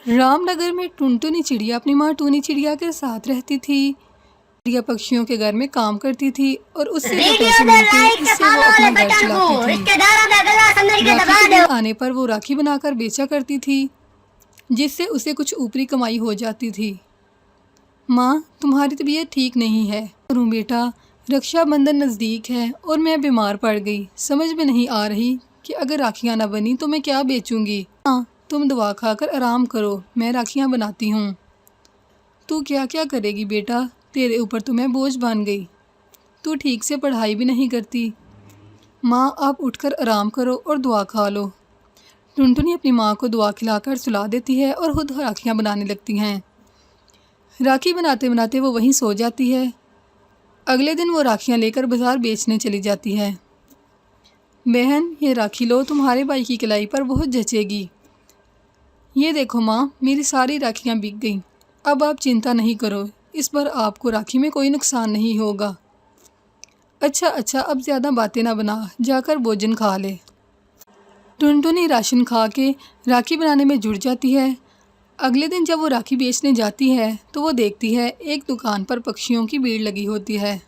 रामनगर में टुनटुनी चिड़िया अपनी माँ टूनी चिड़िया के साथ रहती थी। चिड़िया पक्षियों के घर में काम करती थी और उससे जो पैसे मिलते इससे वो अपना घर चलाती थी। राखी के दिन आने पर वो राखी बनाकर बेचा करती थी, जिससे उसे कुछ ऊपरी कमाई हो जाती थी। माँ, तुम्हारी तबीयत ठीक नहीं है। करूँ बेटा, रक्षाबंधन नज़दीक है और मैं बीमार पड़ गई। समझ में नहीं आ रही कि अगर राखियाँ ना बनी तो मैं क्या बेचूंगी। हाँ, तुम दवा खाकर आराम करो, मैं राखियाँ बनाती हूँ। तू क्या क्या करेगी बेटा, तेरे ऊपर तो मैं बोझ बन गई। तू ठीक से पढ़ाई भी नहीं करती। माँ, आप उठकर आराम करो और दुआ खा लो। टुनटुनी अपनी माँ को दुआ खिलाकर सुला देती है और खुद राखियाँ बनाने लगती हैं। राखी बनाते बनाते वो वहीं सो जाती है। अगले दिन वो राखियाँ लेकर बाज़ार बेचने चली जाती है। बहन, ये राखी लो, तुम्हारे भाई की कलाई पर बहुत जचेगी। ये देखो माँ, मेरी सारी राखियाँ बिक गईं। अब आप चिंता नहीं करो, इस बार आपको राखी में कोई नुकसान नहीं होगा। अच्छा, अब ज़्यादा बातें ना बना, जाकर भोजन खा ले। टुनटुनी राशन खा के राखी बनाने में जुट जाती है। अगले दिन जब वो राखी बेचने जाती है तो वो देखती है एक दुकान पर पक्षियों की भीड़ लगी होती है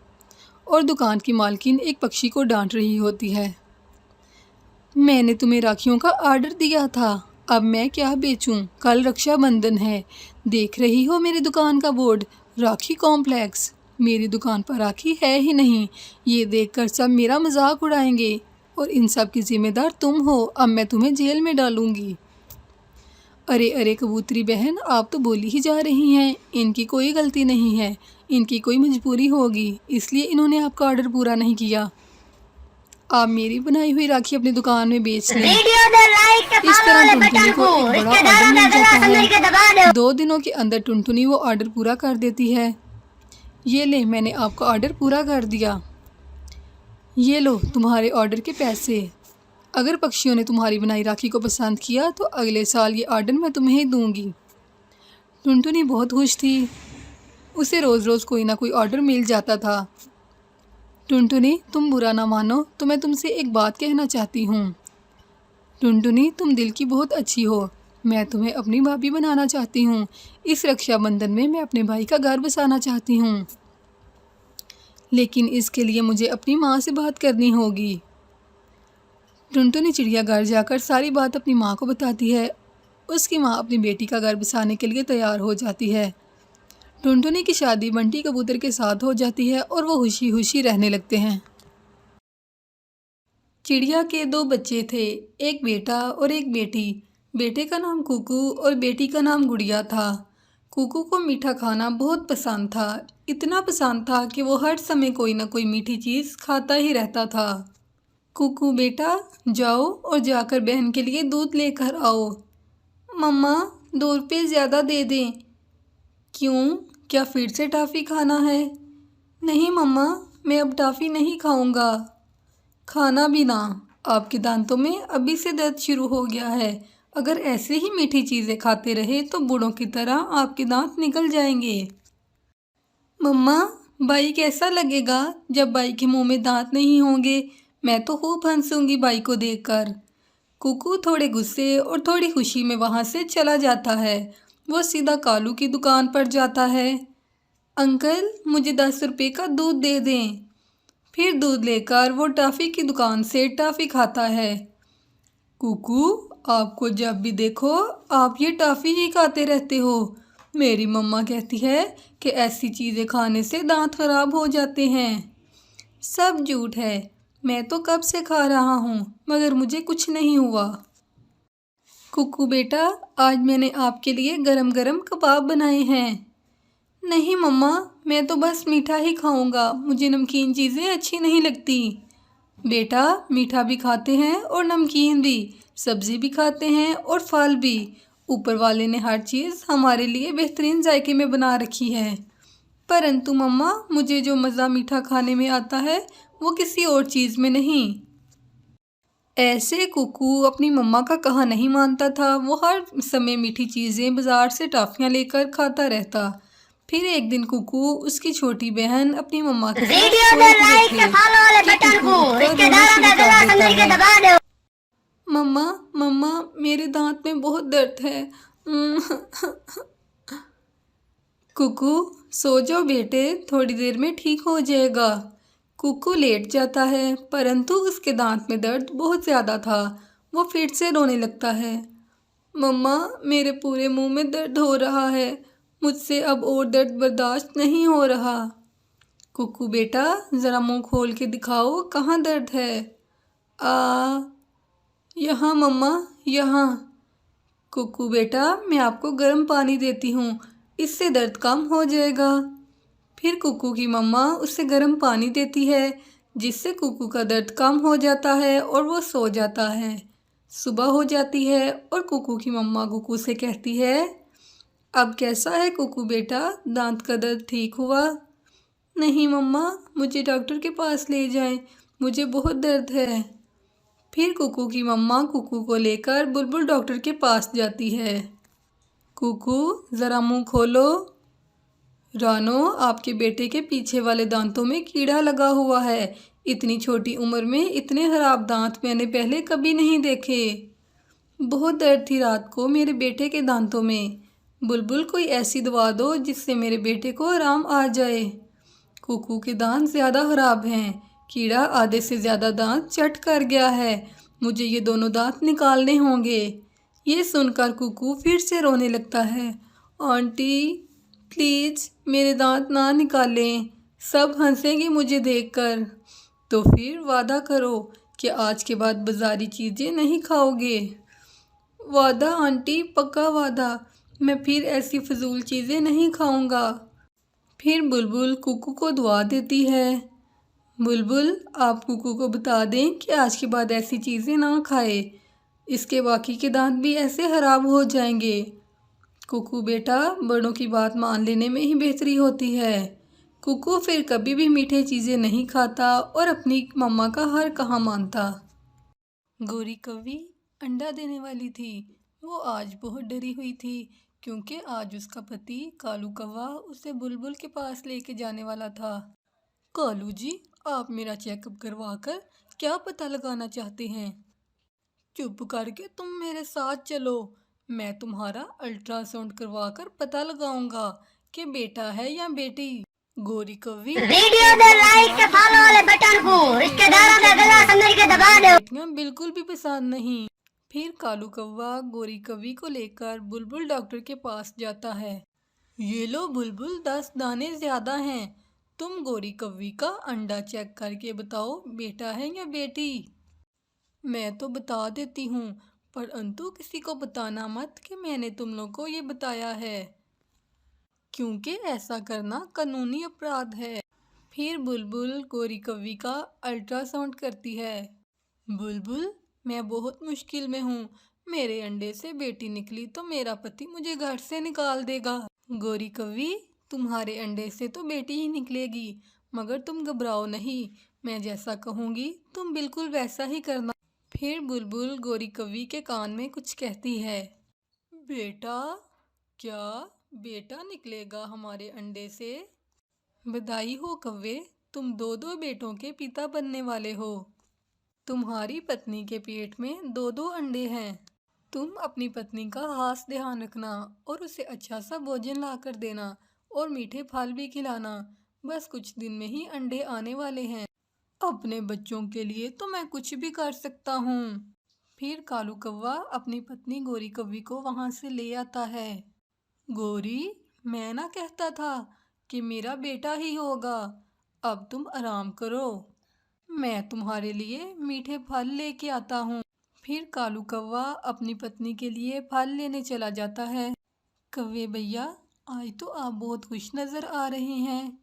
और दुकान की मालकिन एक पक्षी को डांट रही होती है। मैंने तुम्हें राखियों का ऑर्डर दिया था, अब मैं क्या बेचूं? कल रक्षाबंधन है, देख रही हो मेरी दुकान का बोर्ड, राखी कॉम्प्लेक्स। मेरी दुकान पर राखी है ही नहीं। ये देखकर सब मेरा मजाक उड़ाएंगे और इन सब की जिम्मेदार तुम हो। अब मैं तुम्हें जेल में डालूंगी। अरे कबूतरी बहन, आप तो बोली ही जा रही हैं। इनकी कोई गलती नहीं है, इनकी कोई मजबूरी होगी, इसलिए इन्होंने आपका ऑर्डर पूरा नहीं किया। आप मेरी बनाई हुई राखी अपनी दुकान में बेच लें। इस तरह टुनटुनी को एक बड़ा ऑर्डर मिल जाता है। 2 दिनों के अंदर टुनटुनी वो ऑर्डर पूरा कर देती है। ये ले, मैंने आपका ऑर्डर पूरा कर दिया। ये लो तुम्हारे ऑर्डर के पैसे। अगर पक्षियों ने तुम्हारी बनाई राखी को पसंद किया तो अगले साल ये ऑर्डर मैं तुम्हें ही दूंगी। टुनटुनी बहुत खुश थी, उसे रोज़ रोज़ कोई ना कोई ऑर्डर मिल जाता था। टुनटुनी, तुम बुरा ना मानो तो मैं तुमसे एक बात कहना चाहती हूँ। टुनटुनी, तुम दिल की बहुत अच्छी हो, मैं तुम्हें अपनी भाभी बनाना चाहती हूँ। इस रक्षाबंधन में मैं अपने भाई का घर बसाना चाहती हूँ, लेकिन इसके लिए मुझे अपनी माँ से बात करनी होगी। टुनटुनी चिड़िया घर जाकर सारी बात अपनी माँ को बताती है। उसकी माँ अपनी बेटी का घर बसाने के लिए तैयार हो जाती है। टुनटुनी की शादी बंटी कबूतर के साथ हो जाती है और वो खुशी खुशी रहने लगते हैं। चिड़िया के 2 बच्चे थे, एक बेटा और एक बेटी। बेटे का नाम कुकू और बेटी का नाम गुड़िया था। कुकू को मीठा खाना बहुत पसंद था, इतना पसंद था कि वो हर समय कोई ना कोई मीठी चीज़ खाता ही रहता था। कुकू बेटा, जाओ और जाकर बहन के लिए दूध लेकर आओ। मम्मा, 2 रुपये ज़्यादा दे दें। क्यों, क्या फिर से टॉफ़ी खाना है? नहीं मम्मा, मैं अब टॉफ़ी नहीं खाऊंगा। खाना भी ना, आपके दांतों में अभी से दर्द शुरू हो गया है। अगर ऐसे ही मीठी चीज़ें खाते रहे तो बूढ़ों की तरह आपके दांत निकल जाएंगे। मम्मा, बाई कैसा लगेगा जब बाई के मुंह में दांत नहीं होंगे? मैं तो खूब हंसूंगी बाई को देखकर। कुकू थोड़े गुस्से और थोड़ी खुशी में वहाँ से चला जाता है। वो सीधा कालू की दुकान पर जाता है। अंकल, मुझे 10 रुपये का दूध दे दें। फिर दूध लेकर वो टॉफ़ी की दुकान से टॉफ़ी खाता है। कुकू, आपको जब भी देखो आप ये टॉफ़ी ही खाते रहते हो। मेरी मम्मा कहती है कि ऐसी चीज़ें खाने से दांत खराब हो जाते हैं। सब झूठ है, मैं तो कब से खा रहा हूँ मगर मुझे कुछ नहीं हुआ। कुकू बेटा, आज मैंने आपके लिए गरम गरम कबाब बनाए हैं। नहीं मम्मा, मैं तो बस मीठा ही खाऊंगा, मुझे नमकीन चीज़ें अच्छी नहीं लगती। बेटा, मीठा भी खाते हैं और नमकीन भी, सब्ज़ी भी खाते हैं और फल भी। ऊपर वाले ने हर चीज़ हमारे लिए बेहतरीन जायके में बना रखी है। परंतु मम्मा, मुझे जो मज़ा मीठा खाने में आता है वो किसी और चीज़ में नहीं। ऐसे कुकू अपनी मम्मा का कहा नहीं मानता था। वो हर समय मीठी चीज़ें बाज़ार से टॉफ़ियाँ लेकर खाता रहता। फिर एक दिन कुकू उसकी छोटी बहन अपनी मम्मा के साथ मम्मा, मेरे दांत में बहुत दर्द है, कुकू, सो जाओ बेटे, थोड़ी देर में ठीक हो जाएगा। कुकू लेट जाता है, परंतु उसके दांत में दर्द बहुत ज़्यादा था। वो फिर से रोने लगता है। मम्मा, मेरे पूरे मुंह में दर्द हो रहा है। मुझसे अब और दर्द बर्दाश्त नहीं हो रहा। कुकू बेटा, ज़रा मुंह खोल के दिखाओ, कहाँ दर्द है? यहाँ मम्मा, यहाँ। कुकू बेटा, मैं आपको गर्म पानी देती हूँ, इससे दर्द कम हो जाएगा। फिर कुकू की मम्मा उसे गर्म पानी देती है, जिससे कुकू का दर्द कम हो जाता है और वो सो जाता है। सुबह हो जाती है और कुकू की मम्मा कुकू से कहती है, अब कैसा है कुकू बेटा, दांत का दर्द ठीक हुआ? नहीं मम्मा, मुझे डॉक्टर के पास ले जाएं, मुझे बहुत दर्द है। फिर कुकू की मम्मा कुकू को लेकर बुलबुल डॉक्टर के पास जाती है। कुकू, ज़रा मुंह खोलो। रानो, आपके बेटे के पीछे वाले दांतों में कीड़ा लगा हुआ है। इतनी छोटी उम्र में इतने खराब दांत मैंने पहले कभी नहीं देखे। बहुत दर्द थी रात को मेरे बेटे के दांतों में। बुलबुल, कोई ऐसी दवा दो जिससे मेरे बेटे को आराम आ जाए। कुकू के दांत ज़्यादा खराब हैं, कीड़ा आधे से ज़्यादा दांत चट कर गया है। मुझे ये दोनों दांत निकालने होंगे। ये सुनकर कुकू फिर से रोने लगता है। आंटी, प्लीज़ मेरे दांत ना निकालें, सब हंसेंगे मुझे देखकर। तो फिर वादा करो कि आज के बाद बाज़ारी चीज़ें नहीं खाओगे। वादा आंटी, पक्का वादा, मैं फिर ऐसी फजूल चीज़ें नहीं खाऊंगा। फिर बुलबुल कुकू को दुआ देती है। बुलबुल, आप कुकू को बता दें कि आज के बाद ऐसी चीज़ें ना खाए, इसके बाकी के दांत भी ऐसे ख़राब हो जाएंगे। कुकू बेटा, बड़ों की बात मान लेने में ही बेहतरी होती है। कुकू फिर कभी भी मीठे चीज़ें नहीं खाता और अपनी मम्मा का हर कहा मानता। गोरी कौवी अंडा देने वाली थी। वो आज बहुत डरी हुई थी, क्योंकि आज उसका पति कालू कौवा उसे बुलबुल के पास लेके जाने वाला था। कालू जी, आप मेरा चेकअप करवा कर क्या पता लगाना चाहते हैं? चुप करके तुम मेरे साथ चलो, मैं तुम्हारा अल्ट्रासाउंड करवा कर पता लगाऊंगा कि बेटा है या बेटी। गोरी कौवी, वीडियो दे लाइक के फॉलो वाले बटन को रिश्तेदारों का गला समझ के दबा दो। बेटियां बिल्कुल भी पसंद नहीं। फिर कालू कौवा गोरी कौवी को लेकर बुलबुल डॉक्टर के पास जाता है। ये लो बुलबुल, 10 दाने ज्यादा हैं। तुम गोरी कौवी का अंडा चेक करके बताओ, बेटा है या बेटी? मैं तो बता देती हूँ, परंतु किसी को बताना मत कि मैंने तुम लोग को ये बताया है, क्योंकि ऐसा करना कानूनी अपराध है। फिर बुलबुल गोरी कौवी का अल्ट्रासाउंड करती है। बुलबुल, मैं बहुत मुश्किल में हूँ, मेरे अंडे से बेटी निकली तो मेरा पति मुझे घर से निकाल देगा। गोरी कौवी, तुम्हारे अंडे से तो बेटी ही निकलेगी, मगर तुम घबराओ नहीं, मैं जैसा कहूँगी तुम बिल्कुल वैसा ही करना। फिर बुलबुल गोरी कौवी के कान में कुछ कहती है। बेटा, क्या बेटा निकलेगा हमारे अंडे से? बधाई हो कौवे, तुम 2-2 बेटों के पिता बनने वाले हो। तुम्हारी पत्नी के पेट में 2-2 अंडे हैं। तुम अपनी पत्नी का खास ध्यान रखना और उसे अच्छा सा भोजन ला कर देना और मीठे फल भी खिलाना। बस कुछ दिन में ही अंडे आने वाले हैं। अपने बच्चों के लिए तो मैं कुछ भी कर सकता हूँ। फिर कालू कौवा अपनी पत्नी गोरी कौवी को वहाँ से ले आता है। गोरी, मैं ना कहता था कि मेरा बेटा ही होगा, अब तुम आराम करो, मैं तुम्हारे लिए मीठे फल लेके आता हूँ। फिर कालू कौवा अपनी पत्नी के लिए फल लेने चला जाता है। कौवे भैया, आज तो आप बहुत खुश नज़र आ रहे हैं।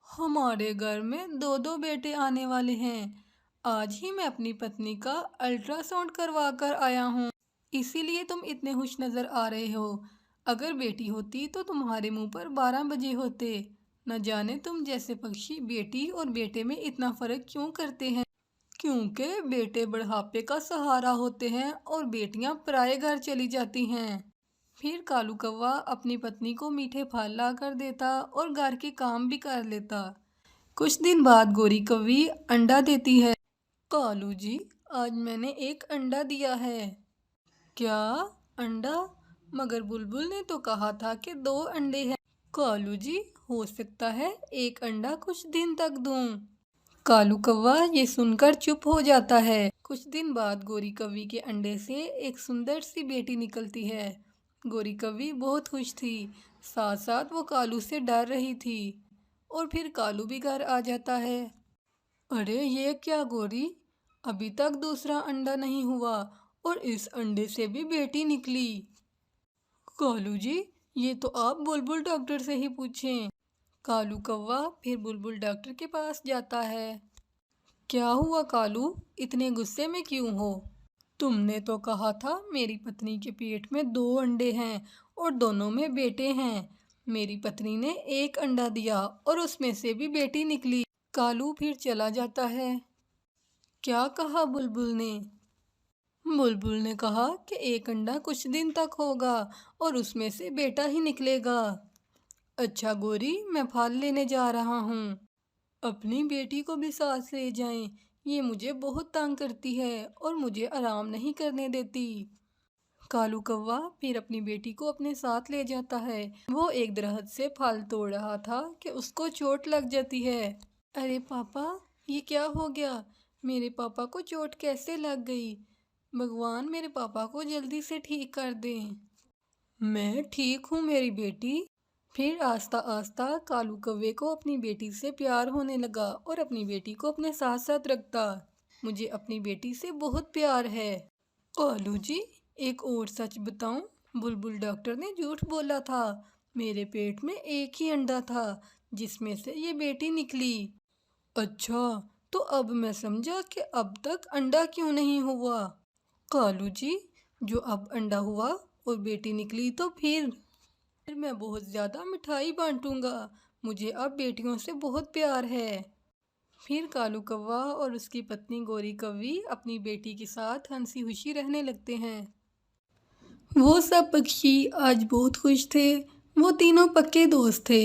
हमारे घर में 2-2 बेटे आने वाले हैं। आज ही मैं अपनी पत्नी का अल्ट्रासाउंड करवा कर आया हूँ, इसीलिए तुम इतने खुश नज़र आ रहे हो। अगर बेटी होती तो तुम्हारे मुंह पर 12 बजे होते। न जाने तुम जैसे पक्षी बेटी और बेटे में इतना फ़र्क क्यों करते हैं, क्योंकि बेटे बुढ़ापे का सहारा होते हैं और बेटियां पराए घर चली जाती हैं। फिर कालू कौवा अपनी पत्नी को मीठे फल ला कर देता और घर के काम भी कर लेता। कुछ दिन बाद गोरी कौवी अंडा देती है। कालू जी, आज मैंने एक अंडा दिया है। क्या अंडा? मगर बुलबुल ने तो कहा था कि 2 अंडे हैं। कालू जी, हो सकता है एक अंडा कुछ दिन तक दूं। कालू कौवा ये सुनकर चुप हो जाता है। कुछ दिन बाद गोरी कौवी के अंडे से एक सुंदर सी बेटी निकलती है। गोरी कौवी बहुत खुश थी, साथ साथ वो कालू से डर रही थी। और फिर कालू भी घर आ जाता है। अरे ये क्या गोरी, अभी तक दूसरा अंडा नहीं हुआ और इस अंडे से भी बेटी निकली। कालू जी, ये तो आप बुलबुल डॉक्टर से ही पूछें। कालू कौवा फिर बुलबुल डॉक्टर के पास जाता है। क्या हुआ कालू, इतने गुस्से में क्यों हो? तुमने तो कहा था मेरी पत्नी के पेट में 2 अंडे हैं और दोनों में बेटे हैं। मेरी पत्नी ने एक अंडा दिया और उसमें से भी बेटी निकली। कालू फिर चला जाता है। क्या कहा बुलबुल ने? बुलबुल ने कहा कि एक अंडा कुछ दिन तक होगा और उसमें से बेटा ही निकलेगा। अच्छा गोरी, मैं फल लेने जा रहा हूँ। अपनी बेटी को भी साथ ले जाएं, ये मुझे बहुत तंग करती है और मुझे आराम नहीं करने देती। कालू कौवा फिर अपनी बेटी को अपने साथ ले जाता है। वो एक दरख्त से फल तोड़ रहा था कि उसको चोट लग जाती है। अरे पापा, ये क्या हो गया? मेरे पापा को चोट कैसे लग गई? भगवान मेरे पापा को जल्दी से ठीक कर दें। मैं ठीक हूँ मेरी बेटी। फिर आस्ता आस्ता कालू कौवे को अपनी बेटी से प्यार होने लगा और अपनी बेटी को अपने साथ साथ रखता। मुझे अपनी बेटी से बहुत प्यार है। कालू जी, एक और सच बताऊं, बुलबुल डॉक्टर ने झूठ बोला था। मेरे पेट में एक ही अंडा था जिसमें से ये बेटी निकली। अच्छा, तो अब मैं समझा कि अब तक अंडा क्यों नहीं हुआ। कालू जी, जो अब अंडा हुआ और बेटी निकली तो फिर मैं बहुत ज़्यादा मिठाई बांटूंगा। मुझे अब बेटियों से बहुत प्यार है। फिर कालू कौवा और उसकी पत्नी गोरी कौवी अपनी बेटी के साथ हंसी खुशी रहने लगते हैं। वो सब पक्षी आज बहुत खुश थे। वो तीनों पक्के दोस्त थे।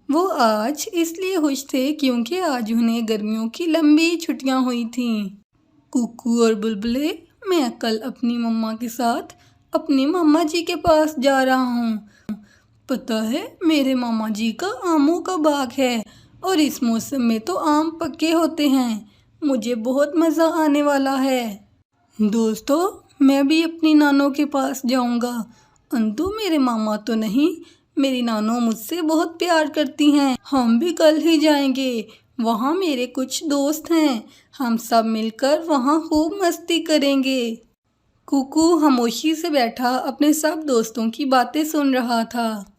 वो आज इसलिए खुश थे क्योंकि आज उन्हें गर्मियों की लंबी छुट्टियां हुई थीं। कुकू और बुलबुले, मैं कल अपनी मम्मा के साथ अपनी मम्मा जी के पास जा रहा हूँ। पता है, मेरे मामा जी का आमों का बाग है और इस मौसम में तो आम पक्के होते हैं। मुझे बहुत मज़ा आने वाला है। दोस्तों, मैं भी अपनी नानों के पास जाऊंगा। अंतु मेरे मामा तो नहीं, मेरी नानों मुझसे बहुत प्यार करती हैं। हम भी कल ही जाएंगे। वहाँ मेरे कुछ दोस्त हैं। हम सब मिलकर वहाँ खूब मस्ती करेंगे। कुकू खामोशी से बैठा अपने सब दोस्तों की बातें सुन रहा था।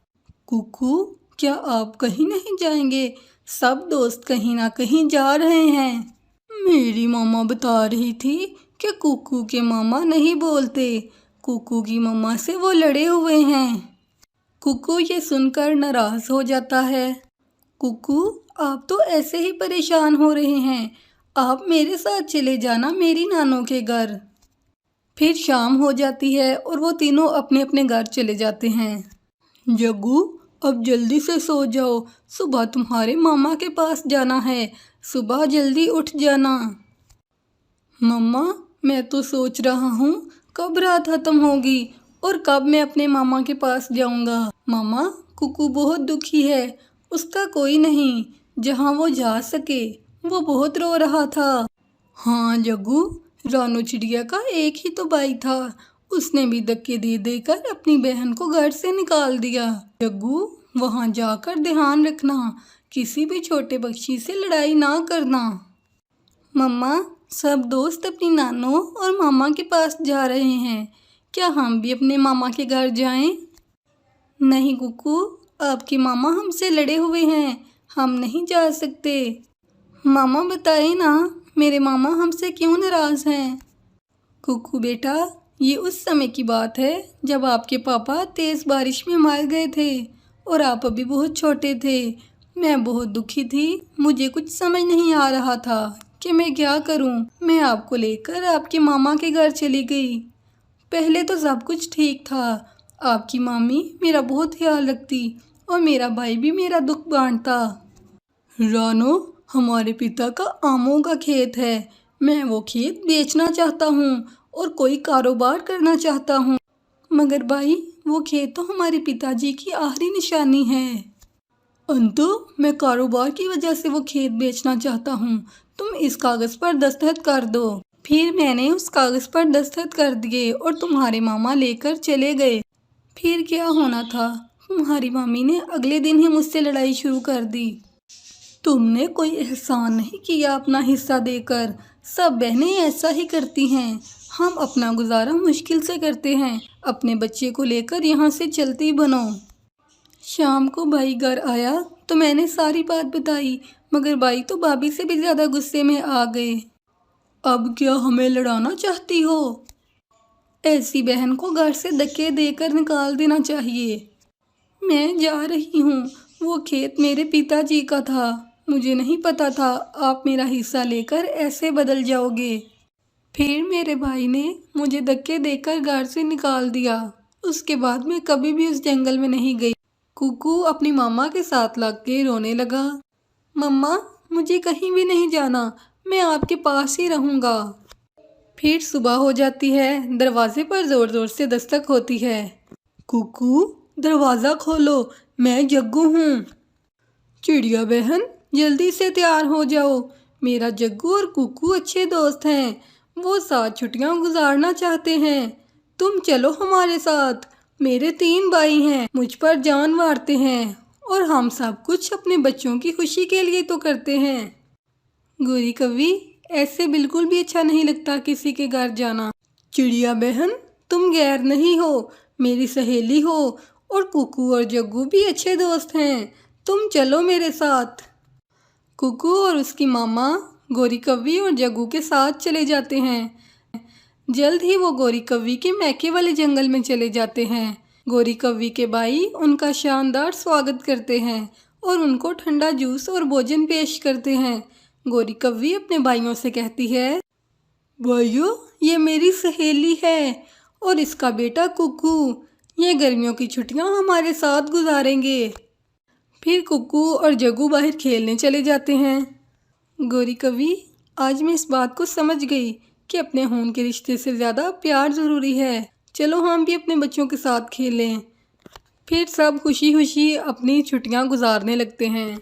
कुकू, क्या आप कहीं नहीं जाएंगे? सब दोस्त कहीं ना कहीं जा रहे हैं। मेरी मामा बता रही थी कि कुकू के मामा नहीं बोलते। कुकू की मामा से वो लड़े हुए हैं। कुकू ये सुनकर नाराज हो जाता है। कुकू, आप तो ऐसे ही परेशान हो रहे हैं। आप मेरे साथ चले जाना मेरी नानों के घर। फिर शाम हो जाती है और वो तीनों अपने अपने घर चले जाते हैं। जग्गू, अब जल्दी से सो जाओ, सुबह तुम्हारे मामा के पास जाना है। सुबह जल्दी उठ जाना। मम्मा, मैं तो सोच रहा हूँ कब रात खत्म होगी और कब मैं अपने मामा के पास जाऊँगा। मामा, कुकू बहुत दुखी है। उसका कोई नहीं जहाँ वो जा सके। वो बहुत रो रहा था। हाँ जग्गू, रानू चिड़िया का एक ही तो भाई था। उसने भी धक्के दे देकर अपनी बहन को घर से निकाल दिया। जग्गू, वहाँ जाकर ध्यान रखना, किसी भी छोटे पक्षी से लड़ाई ना करना। मम्मा, सब दोस्त अपनी नानों और मामा के पास जा रहे हैं। क्या हम भी अपने मामा के घर जाएं? नहीं कुकू, आपके मामा हमसे लड़े हुए हैं। हम नहीं जा सकते। मामा बताए ना, मेरे मामा हमसे क्यों नाराज़ हैं। कुकू बेटा, ये उस समय की बात है जब आपके पापा तेज़ बारिश में मर गए थे और आप अभी बहुत छोटे थे। मैं बहुत दुखी थी। मुझे कुछ समझ नहीं आ रहा था कि मैं क्या करूं। मैं आपको लेकर आपके मामा के घर चली गई। पहले तो सब कुछ ठीक था। आपकी मामी मेरा बहुत ख्याल रखती और मेरा भाई भी मेरा दुख बांटता। रानो, हमारे पिता का आमों का खेत है। मैं वो खेत बेचना चाहता हूँ और कोई कारोबार करना चाहता हूँ। मगर भाई, वो खेत तो हमारे पिताजी की आखिरी निशानी है। अंतु मैं कारोबार की वजह से वो खेत बेचना चाहता हूँ। तुम इस कागज़ पर दस्तखत कर दो। फिर मैंने उस कागज़ पर दस्तखत कर दिए और तुम्हारे मामा लेकर चले गए। फिर क्या होना था, तुम्हारी मामी ने अगले दिन ही मुझसे लड़ाई शुरू कर दी। तुमने कोई एहसान नहीं किया अपना हिस्सा देकर। सब बहनें ऐसा ही करती हैं। हम अपना गुजारा मुश्किल से करते हैं। अपने बच्चे को लेकर यहाँ से चलती बनो। शाम को भाई घर आया तो मैंने सारी बात बताई, मगर भाई तो भाभी से भी ज़्यादा गुस्से में आ गए। अब क्या हमें लड़ाना चाहती हो? ऐसी बहन को घर से धक्के देकर निकाल देना चाहिए। मैं जा रही हूँ। वो खेत मेरे पिताजी का था। मुझे नहीं पता था आप मेरा हिस्सा लेकर ऐसे बदल जाओगे। फिर मेरे भाई ने मुझे धक्के देकर घर से निकाल दिया। उसके बाद मैं कभी भी उस जंगल में नहीं गई। कुकू अपनी मामा के साथ लग के रोने लगा। मम्मा, मुझे कहीं भी नहीं जाना, मैं आपके पास ही रहूँगा। फिर सुबह हो जाती है। दरवाजे पर ज़ोर ज़ोर से दस्तक होती है। कुकू, दरवाज़ा खोलो, मैं जग्गू हूँ। चिड़िया बहन, जल्दी से तैयार हो जाओ। मेरा जग्गू और कुकू अच्छे दोस्त हैं। वो साथ छुट्टियाँ गुजारना चाहते हैं। तुम चलो हमारे साथ। मेरे 3 भाई हैं, मुझ पर जान मारते हैं और हम सब कुछ अपने बच्चों की खुशी के लिए तो करते हैं। गोरी कव्वी, ऐसे बिल्कुल भी अच्छा नहीं लगता किसी के घर जाना। चिड़िया बहन, तुम गैर नहीं हो, मेरी सहेली हो और कुकू और जग्गू भी अच्छे दोस्त हैं। तुम चलो मेरे साथ। कुकू और उसकी मामा गोरी कव्वी और जग्गू के साथ चले जाते हैं। जल्द ही वो गोरी कव्वी के मैके वाले जंगल में चले जाते हैं। गोरी कव्वी के भाई उनका शानदार स्वागत करते हैं और उनको ठंडा जूस और भोजन पेश करते हैं। गोरी कव्वी अपने भाइयों से कहती है, भाइयों, ये मेरी सहेली है और इसका बेटा कुकू। ये गर्मियों की छुट्टियां हमारे साथ गुजारेंगे। फिर कुकू और जग्गू बाहर खेलने चले जाते हैं। गोरी कव्वी, आज मैं इस बात को समझ गई कि अपने खून के रिश्ते से ज़्यादा प्यार ज़रूरी है। चलो हम भी अपने बच्चों के साथ खेलें। फिर सब खुशी खुशी अपनी छुट्टियां गुजारने लगते हैं।